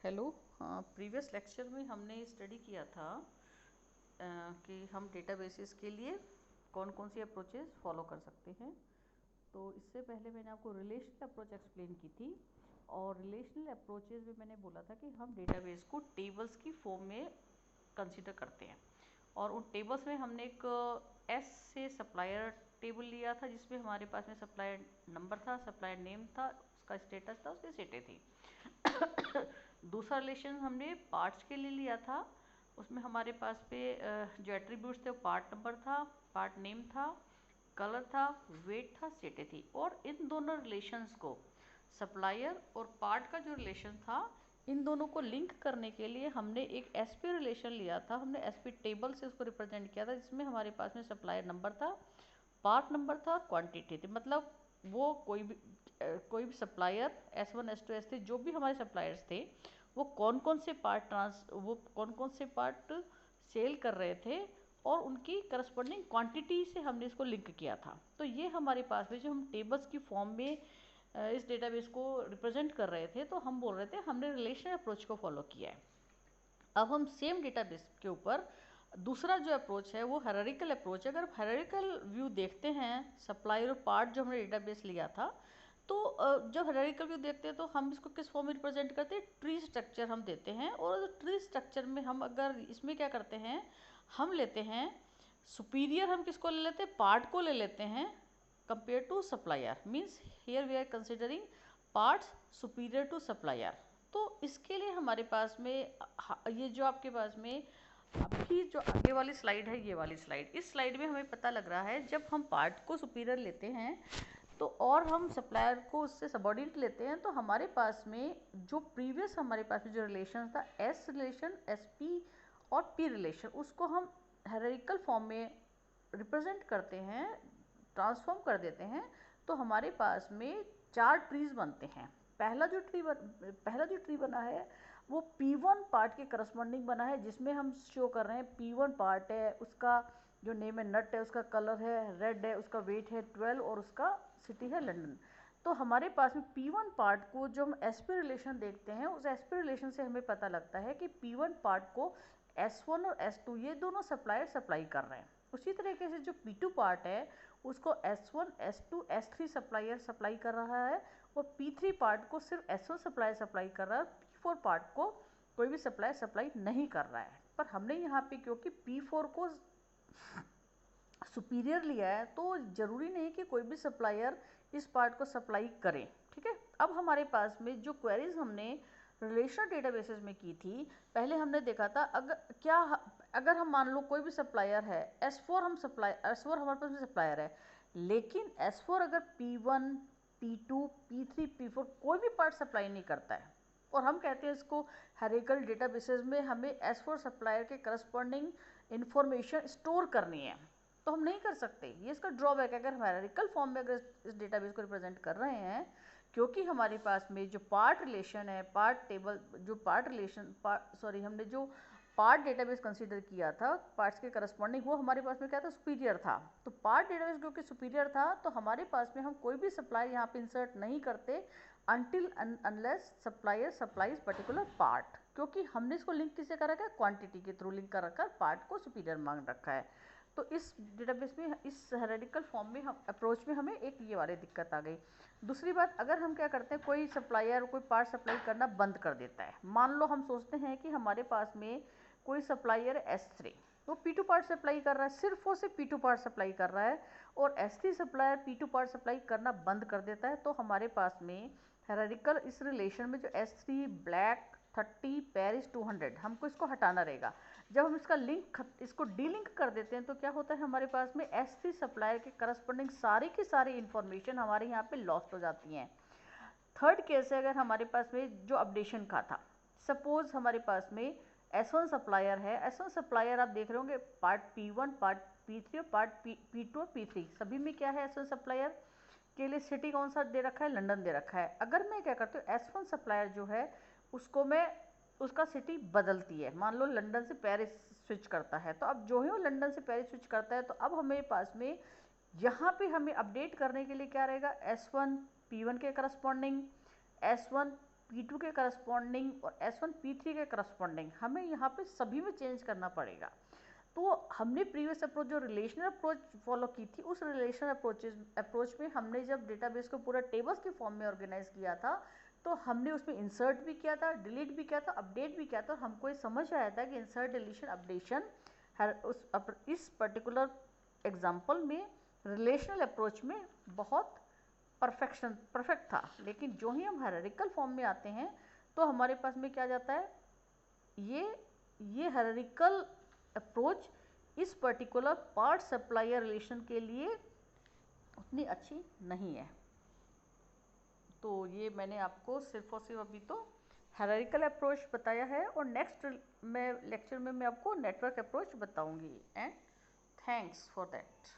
Hello. Previous lecture में हमने study किया था कि हम डेटाबेसेस के लिए कौन कौन सी अप्रोचेस फॉलो कर सकते हैं। तो इससे पहले मैंने आपको रिलेशनल अप्रोच एक्सप्लेन की थी, और रिलेशनल अप्रोचेस में मैंने बोला था कि हम डेटाबेस को टेबल्स की फॉर्म में कंसिडर करते हैं। और उन टेबल्स में हमने एक एस से सप्लायर टेबल लिया था, जिसमें हमारे पास में सप्लायर नंबर था, सप्लायर नेम था, उसका स्टेटस था, उसकी सिटी थी। दूसरा रिलेशन हमने पार्ट्स के लिए लिया था। उसमें हमारे पास पे जो एट्रीब्यूट्स थे वो पार्ट नंबर था, पार्ट नेम था, कलर था, वेट था, सिटी थी। और इन दोनों रिलेशंस को, सप्लायर और पार्ट का जो रिलेशन था, इन दोनों को लिंक करने के लिए हमने एक एसपी रिलेशन लिया था। हमने एसपी टेबल से उसको रिप्रेजेंट किया था, जिसमें हमारे पास में सप्लायर नंबर था, पार्ट नंबर था, क्वांटिटी थी। मतलब वो कोई भी सप्लायर S1 S2 S3 जो भी हमारे सप्लायर्स थे, वो कौन कौन से पार्ट सेल कर रहे थे, और उनकी करस्पॉन्डिंग क्वांटिटी से हमने इसको लिंक किया था। तो ये हमारे पास में जो हम टेबल्स की फॉर्म में इस डेटाबेस को रिप्रेजेंट कर रहे थे, तो हम बोल रहे थे हमने रिलेशनल अप्रोच को फॉलो किया है। अब हम सेम डेटाबेस के ऊपर दूसरा जो अप्रोच है वो हायरार्किकल अप्रोच है। अगर हायरार्किकल व्यू देखते हैं, सप्लायर और पार्ट जो हमने डेटाबेस लिया था, तो जब हायरार्किकल व्यू देखते हैं तो हम इसको किस फॉर्म में रिप्रेजेंट करते हैं, ट्री स्ट्रक्चर हम देते हैं। और ट्री स्ट्रक्चर में हम अगर इसमें क्या करते हैं, हम लेते हैं सुपीरियर, हम किसको ले लेते हैं, पार्ट को ले लेते हैं compare to supplier. Means here we are considering parts superior to supplier. तो इसके लिए हमारे पास में ये जो आपके पास में अभी जो आगे वाली स्लाइड है, ये वाली स्लाइड, इस स्लाइड में हमें पता लग रहा है जब हम पार्ट को सुपीरियर लेते हैं तो, और हम सप्लायर को उससे सबऑर्डिनेट लेते हैं, तो हमारे पास में जो प्रीवियस हमारे पास में जो रिलेशन था, एस रिलेशन, एस पी और पी रिलेशन, उसको हम हायरार्किकल फॉर्म में रिप्रेजेंट करते हैं, ट्रांसफॉर्म कर देते हैं। तो हमारे पास में 4 ट्रीज बनते हैं। पहला जो ट्री बना है वो P1 पार्ट के करस्पॉन्डिंग बना है, जिसमें हम शो कर रहे हैं P1 पार्ट है, उसका जो नेम है नट है, उसका कलर है रेड है, उसका वेट है 12 और उसका सिटी है लंदन। तो हमारे पास में P1 पार्ट को जो हम एसपी रिलेशन देखते हैं, उस एसपी रिलेशन से हमें पता लगता है कि P1 पार्ट को S1 और S2 ये दोनों सप्लायर सप्लाई कर रहे हैं। उसी तरीके से जो P2 पार्ट है उसको S1 S2 S3 supplier supply कर रहा है, और P3 पार्ट को सिर्फ S1 सप्लायर सप्लाई कर रहा है, P4 पार्ट को कोई भी सप्लायर सप्लाई नहीं कर रहा है। पर हमने यहाँ पे क्योंकि P4 को सुपीरियर लिया है, तो ज़रूरी नहीं कि कोई भी सप्लायर इस पार्ट को सप्लाई करे। ठीक है। अब हमारे पास में जो क्वेरीज हमने रिलेशनल डेटाबेसेस में की थी, पहले हमने देखा था अगर हम मान लो कोई भी सप्लायर है, S4 हमारे पास में सप्लायर है, लेकिन S4 अगर P1 P2 P3 P4 कोई भी पार्ट सप्लाई नहीं करता है, और हम कहते हैं इसको हायरार्किकल डेटाबेसेस में हमें S4 सप्लायर के करस्पॉन्डिंग इंफॉर्मेशन स्टोर करनी है, तो हम नहीं कर सकते। ये इसका ड्रॉबैक है अगर हम हायरार्किकल फॉर्म में अगर इस डेटाबेस को रिप्रेजेंट कर रहे हैं, क्योंकि हमारे पास में जो पार्ट रिलेशन है, पार्ट टेबल जो पार्ट रिलेशन सॉरी हमने जो पार्ट डेटाबेस कंसीडर किया था पार्ट्स के करस्पॉन्डिंग, वो हमारे पास में क्या था, सुपीरियर था। तो पार्ट डेटाबेस क्योंकि सुपीरियर था, तो हमारे पास में हम कोई भी सप्लायर यहाँ पे इंसर्ट नहीं करते until unless supplier supplies particular part, क्योंकि हमने इसको लिंक किससे कर रखा है, क्वांटिटी के थ्रू लिंक कर रखा है, पार्ट को सुपीरियर मांग रखा है। तो इस डेटाबेस में, इस हायरार्किकल फॉर्म में हम अप्रोच में हमें एक ये वाली दिक्कत आ गई। दूसरी बात, अगर हम क्या करते हैं, कोई सप्लायर कोई पार्ट सप्लाई करना बंद कर देता है, मान लो हम सोचते हैं कि हमारे पास में कोई सप्लायर S3, वो P2 पार्ट सप्लाई कर रहा है, सिर्फ वो सिर्फ P2 पार्ट सप्लाई कर रहा है, और S3 supplier P2 part supply करना बंद कर देता है, तो हमारे पास में हायरार्किकल इस रिलेशन में जो S3 ब्लैक 30 पेरिस 200, हमको इसको हटाना रहेगा। जब हम इसका इसको डीलिंक कर देते हैं, तो क्या होता है, हमारे पास में S3 सप्लायर के करस्पॉन्डिंग सारी की सारी इंफॉर्मेशन हमारे यहाँ पे लॉस्ट हो जाती हैं। थर्ड केस है, अगर हमारे पास में जो अपडेशन का था, सपोज हमारे पास में S1 सप्लायर है, S1 सप्लायर आप देख रहे होंगे पार्ट P1 पार्ट P3 और पार्ट P2 और P3 सभी में क्या है, S1 सप्लायर के लिए सिटी कौन सा दे रखा है, लंदन दे रखा है। अगर मैं क्या करती हूँ, S1 सप्लायर जो है उसको मैं उसका सिटी बदलती है, मान लो लंदन से पेरिस स्विच करता है, तो अब जो ही वो लंदन से पेरिस स्विच करता है, तो अब हमें पास में यहाँ पे हमें अपडेट करने के लिए क्या रहेगा, S1 P1 के करस्पॉन्डिंग, S1 P2 के करस्पॉन्डिंग और S1 P3 के करस्पॉन्डिंग हमें यहाँ पे सभी में चेंज करना पड़ेगा। तो हमने प्रीवियस अप्रोच जो रिलेशनल अप्रोच फॉलो की थी, उस रिलेशनल अप्रोच में हमने जब डेटाबेस को पूरा टेबल्स के फॉर्म में ऑर्गेनाइज किया था, तो हमने उसमें इंसर्ट भी किया था, डिलीट भी किया था, अपडेट भी किया था। हमको ये समझ आया था कि इंसर्ट, डिलीशन, अपडेशन इस पर्टिकुलर एग्जाम्पल में रिलेशनल अप्रोच में बहुत परफेक्ट था। लेकिन जो ही हम हायरार्किकल फॉर्म में आते हैं तो हमारे पास में क्या जाता है, ये हायरार्किकल अप्रोच इस पर्टिकुलर पार्ट सप्लायर रिलेशन के लिए उतनी अच्छी नहीं है। तो ये मैंने आपको सिर्फ और सिर्फ अभी तो हायरार्किकल अप्रोच बताया है, और नेक्स्ट लेक्चर में मैं आपको नेटवर्क अप्रोच बताऊंगी। And thanks for that.